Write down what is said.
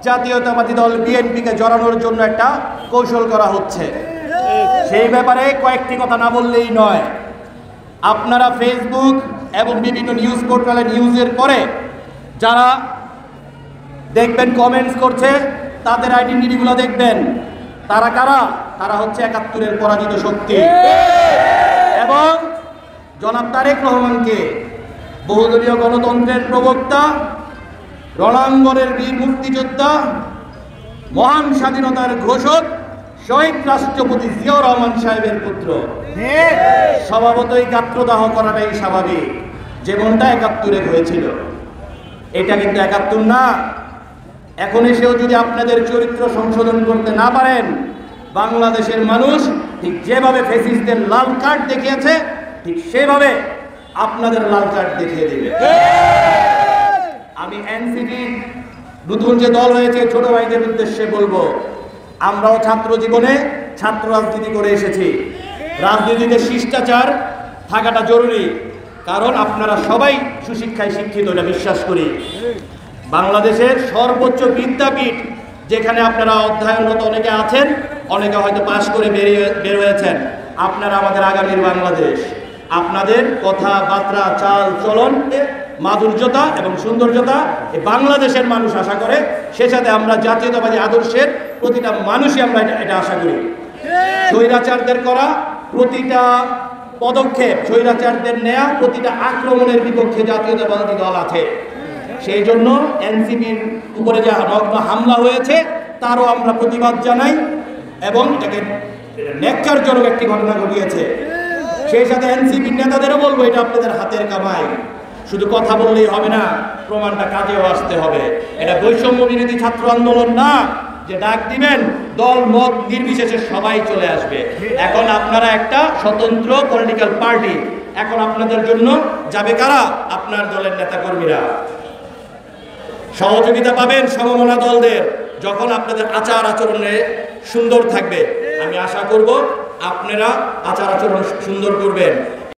জাতীয়তাবাদী দল বিএনপিকে জড়ানোর জন্য একটা কৌশল করা হচ্ছে। সেই ব্যাপারে কয়েকটি কথা না বললেই নয়। আপনারা ফেসবুক এবং বিভিন্ন নিউজ পোর্টালে নিউজের পরে যারা দেখবেন কমেন্টস করছে তাদের আইডেন্টিটিগুলো দেখবেন। তারা কারা? তারা হচ্ছে ৭১-এর পরাজিত শক্তি এবং জনাব তারেক রহমানকে বহুদলীয় গণতন্ত্রের প্রবক্তা, রণাঙ্গনের বীর মুক্তিযোদ্ধা, মহান স্বাধীনতার ঘোষক শহীদ রাষ্ট্রপতি জিয়াউর রহমান সাহেবের পুত্র। স্বভাবতই গাত্রদাহ করাটাই স্বাভাবিক, যেমনটা ৭১-এ হয়েছিল। এটা কিন্তু ৭১ না। এখন এসেও যদি আপনাদের চরিত্র সংশোধন করতে না পারেন, বাংলাদেশের মানুষ ঠিক যেভাবে ফ্যাসিস্টদের লাল কার্ড দেখিয়েছে ঠিক সেভাবে আপনাদের লাল কার্ড দেখিয়ে দেবে। আমি এনসিপি নতুন যে দল হয়েছে ছোট ভাইদের উদ্দেশ্যে বলবো, আমরাও ছাত্র জীবনে ছাত্র রাজনীতি করে এসেছি। রাজনীতিতে শিষ্টাচার থাকাটা জরুরি, কারণ আপনারা সবাই সুশিক্ষায় শিক্ষিত, এটা বিশ্বাস করি। বাংলাদেশের সর্বোচ্চ বিদ্যাপীঠ যেখানে আপনারা অধ্যয়নরত অনেকে আছেন, অনেকে হয়তো পাশ করে বের হয়েছেন। আপনারা আমাদের আগামীর বাংলাদেশ। আপনাদের কথাবার্তা, চাল চলন, মাধুর্যতা এবং সৌন্দর্যতা এই বাংলাদেশের মানুষ আশা করে। সে সাথে আমরা জাতীয়তাবাদী আদর্শের প্রতিটা মানুষই আমরা এটা আশা করি। স্বৈরাচারদের করা প্রতিটা পদক্ষেপ, স্বৈরাচারদের নেয়া প্রতিটা আক্রমণের বিপক্ষে জাতীয়তাবাদী দল আছে। সেই জন্য এনসিপির উপরে যে নগ্ন হামলা হয়েছে তারও আমরা প্রতিবাদ জানাই এবং এটাকে ন্যাক্কারজনক একটি ঘটনা ঘটিয়েছে। সেই সাথে এনসিপির নেতাদেরও বলবো, এটা আপনাদের হাতের কামাই। শুধু কথা বললেই হবে না, প্রমাণটা কাজেও আসতে হবে। এটা বৈষম্য বিরোধী ছাত্র আন্দোলন না যে ডাক দিবেন দল মত নির্বিশেষে সবাই চলে আসবে। এখন আপনারা একটা স্বতন্ত্র পলিটিক্যাল পার্টি, এখন আপনাদের জন্য যাবে কারা? আপনার দলের নেতাকর্মীরা। সহযোগিতা পাবেন সমমনা দলদের যখন আপনাদের আচার আচরণে সুন্দর থাকবে। আমি আশা করব আপনারা আচার আচরণ সুন্দর করবেন।